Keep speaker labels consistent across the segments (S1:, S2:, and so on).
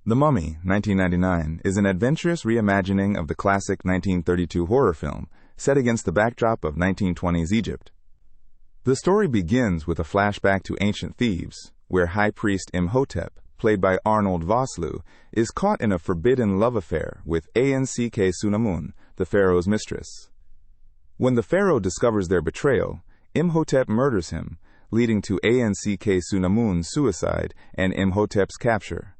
S1: The Mummy, 1999, is an adventurous reimagining of the classic 1932 horror film set against the backdrop of 1920s Egypt. The story begins with a flashback to ancient Thebes, where High Priest Imhotep, played by Arnold Vosloo, is caught in a forbidden love affair with Anck-su-Namun, the Pharaoh's mistress. When the Pharaoh discovers their betrayal, Imhotep murders him, leading to Anck-su-Namun's suicide and Imhotep's capture.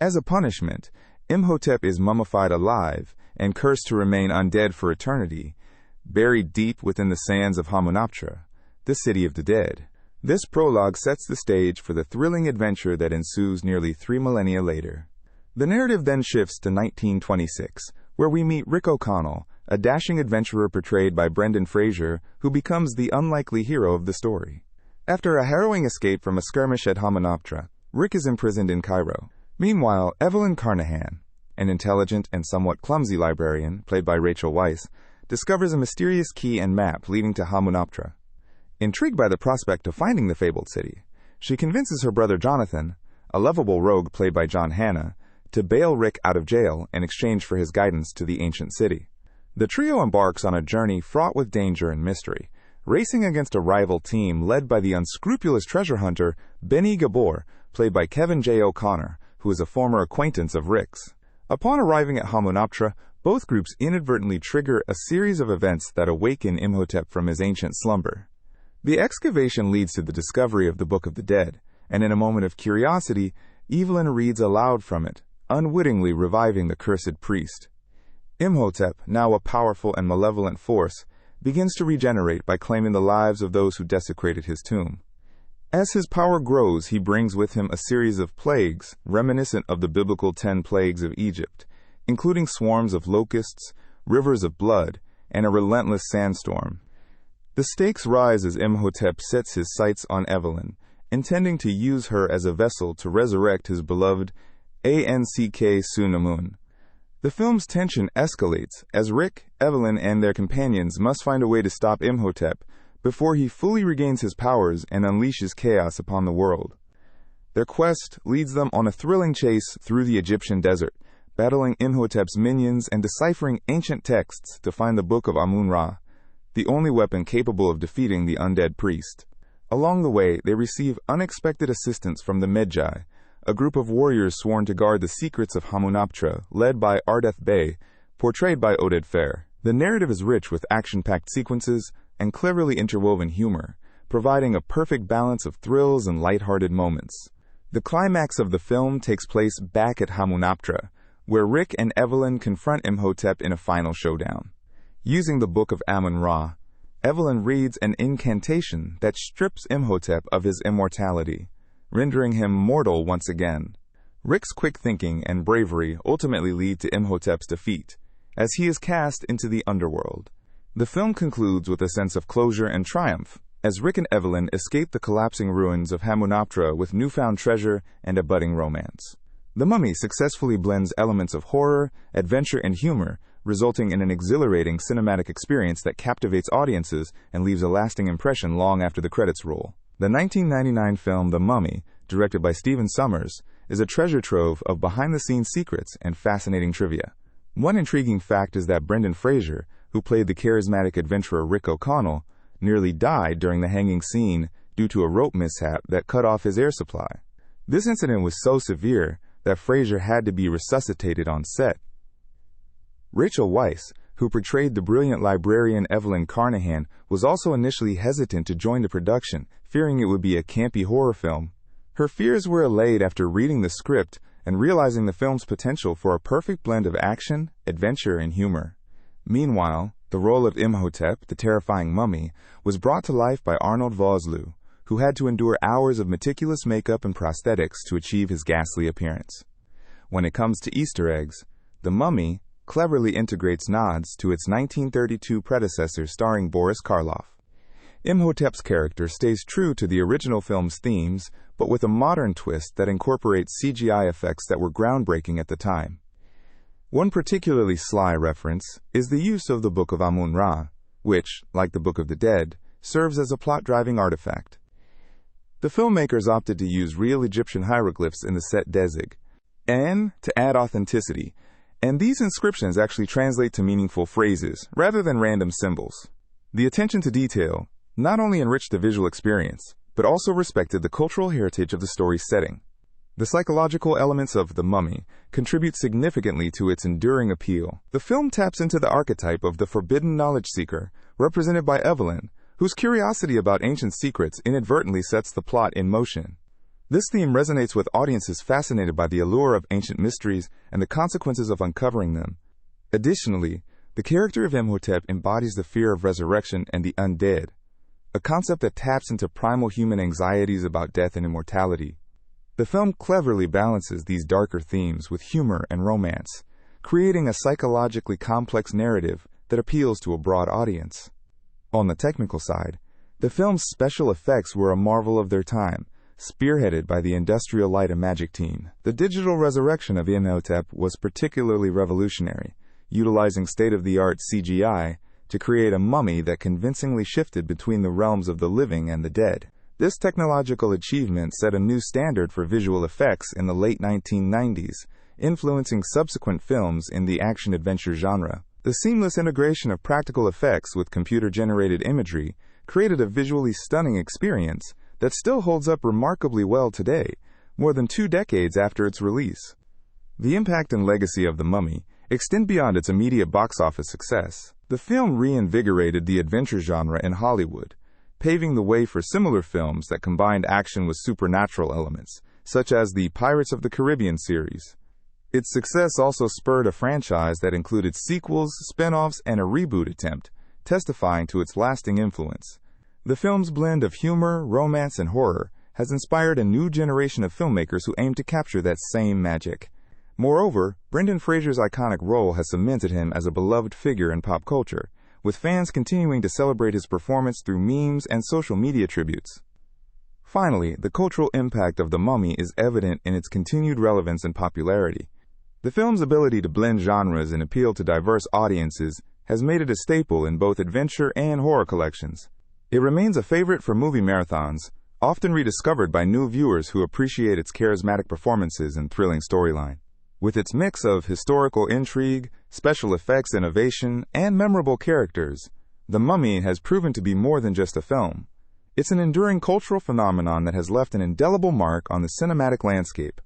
S1: As a punishment, Imhotep is mummified alive and cursed to remain undead for eternity, buried deep within the sands of Hamunaptra, the city of the dead. This prologue sets the stage for the thrilling adventure that ensues nearly 3 millennia later. The narrative then shifts to 1926, where we meet Rick O'Connell, a dashing adventurer portrayed by Brendan Fraser, who becomes the unlikely hero of the story. After a harrowing escape from a skirmish at Hamunaptra, Rick is imprisoned in Cairo. Meanwhile, Evelyn Carnahan, an intelligent and somewhat clumsy librarian, played by Rachel Weisz, discovers a mysterious key and map leading to Hamunaptra. Intrigued by the prospect of finding the fabled city, she convinces her brother Jonathan, a lovable rogue played by John Hannah, to bail Rick out of jail in exchange for his guidance to the ancient city. The trio embarks on a journey fraught with danger and mystery, racing against a rival team led by the unscrupulous treasure hunter Beni Gabor, played by Kevin J. O'Connor, who is a former acquaintance of Rick's. Upon arriving at Hamunaptra, both groups inadvertently trigger a series of events that awaken Imhotep from his ancient slumber. The excavation leads to the discovery of the Book of the Dead, and in a moment of curiosity, Evelyn reads aloud from it, unwittingly reviving the cursed priest. Imhotep, now a powerful and malevolent force, begins to regenerate by claiming the lives of those who desecrated his tomb. As his power grows, he brings with him a series of plagues reminiscent of the biblical 10 plagues of Egypt, including swarms of locusts, rivers of blood, and a relentless sandstorm. The stakes rise as Imhotep sets his sights on Evelyn, intending to use her as a vessel to resurrect his beloved Anck-su-Namun. The film's tension escalates as Rick, Evelyn, and their companions must find a way to stop Imhotep before he fully regains his powers and unleashes chaos upon the world. Their quest leads them on a thrilling chase through the Egyptian desert, battling Imhotep's minions and deciphering ancient texts to find the Book of Amun-Ra, the only weapon capable of defeating the undead priest. Along the way, they receive unexpected assistance from the Magi, a group of warriors sworn to guard the secrets of Hamunaptra, led by Ardeth Bey, portrayed by Oded Fehr. The narrative is rich with action-packed sequences and cleverly interwoven humor, providing a perfect balance of thrills and lighthearted moments. The climax of the film takes place back at Hamunaptra, where Rick and Evelyn confront Imhotep in a final showdown. Using the Book of Amun-Ra, Evelyn reads an incantation that strips Imhotep of his immortality, rendering him mortal once again. Rick's quick thinking and bravery ultimately lead to Imhotep's defeat, as he is cast into the underworld. The film concludes with a sense of closure and triumph, as Rick and Evelyn escape the collapsing ruins of Hamunaptra with newfound treasure and a budding romance. The Mummy successfully blends elements of horror, adventure, and humor, resulting in an exhilarating cinematic experience that captivates audiences and leaves a lasting impression long after the credits roll. The 1999 film The Mummy, directed by Stephen Sommers, is a treasure trove of behind-the-scenes secrets and fascinating trivia. One intriguing fact is that Brendan Fraser, who played the charismatic adventurer Rick O'Connell, nearly died during the hanging scene due to a rope mishap that cut off his air supply. This incident was so severe that Fraser had to be resuscitated on set. Rachel Weisz, who portrayed the brilliant librarian Evelyn Carnahan, was also initially hesitant to join the production, fearing it would be a campy horror film. Her fears were allayed after reading the script and realizing the film's potential for a perfect blend of action, adventure, and humor. Meanwhile, the role of Imhotep, the terrifying mummy, was brought to life by Arnold Vosloo, who had to endure hours of meticulous makeup and prosthetics to achieve his ghastly appearance. When it comes to Easter eggs, The Mummy cleverly integrates nods to its 1932 predecessor starring Boris Karloff. Imhotep's character stays true to the original film's themes, but with a modern twist that incorporates CGI effects that were groundbreaking at the time. One particularly sly reference is the use of the Book of Amun-Ra, which, like the Book of the Dead, serves as a plot-driving artifact. The filmmakers opted to use real Egyptian hieroglyphs in the set Dezig. N to add authenticity, and these inscriptions actually translate to meaningful phrases rather than random symbols. The attention to detail not only enriched the visual experience, but also respected the cultural heritage of the story's setting. The psychological elements of The Mummy contribute significantly to its enduring appeal. The film taps into the archetype of the forbidden knowledge seeker, represented by Evelyn, whose curiosity about ancient secrets inadvertently sets the plot in motion. This theme resonates with audiences fascinated by the allure of ancient mysteries and the consequences of uncovering them. Additionally, the character of Imhotep embodies the fear of resurrection and the undead, a concept that taps into primal human anxieties about death and immortality. The film cleverly balances these darker themes with humor and romance, creating a psychologically complex narrative that appeals to a broad audience. On the technical side, the film's special effects were a marvel of their time, spearheaded by the Industrial Light and Magic team. The digital resurrection of Imhotep was particularly revolutionary, utilizing state-of-the-art CGI to create a mummy that convincingly shifted between the realms of the living and the dead. This technological achievement set a new standard for visual effects in the late 1990s, influencing subsequent films in the action-adventure genre. The seamless integration of practical effects with computer-generated imagery created a visually stunning experience that still holds up remarkably well today, more than 2 decades after its release. The impact and legacy of The Mummy extend beyond its immediate box office success. The film reinvigorated the adventure genre in Hollywood, paving the way for similar films that combined action with supernatural elements, such as the Pirates of the Caribbean series. Its success also spurred a franchise that included sequels, spin-offs, and a reboot attempt, testifying to its lasting influence. The film's blend of humor, romance, and horror has inspired a new generation of filmmakers who aim to capture that same magic. Moreover, Brendan Fraser's iconic role has cemented him as a beloved figure in pop culture, with fans continuing to celebrate his performance through memes and social media tributes. Finally, the cultural impact of The Mummy is evident in its continued relevance and popularity. The film's ability to blend genres and appeal to diverse audiences has made it a staple in both adventure and horror collections. It remains a favorite for movie marathons, often rediscovered by new viewers who appreciate its charismatic performances and thrilling storyline. With its mix of historical intrigue, special effects innovation, and memorable characters, The Mummy has proven to be more than just a film. It's an enduring cultural phenomenon that has left an indelible mark on the cinematic landscape.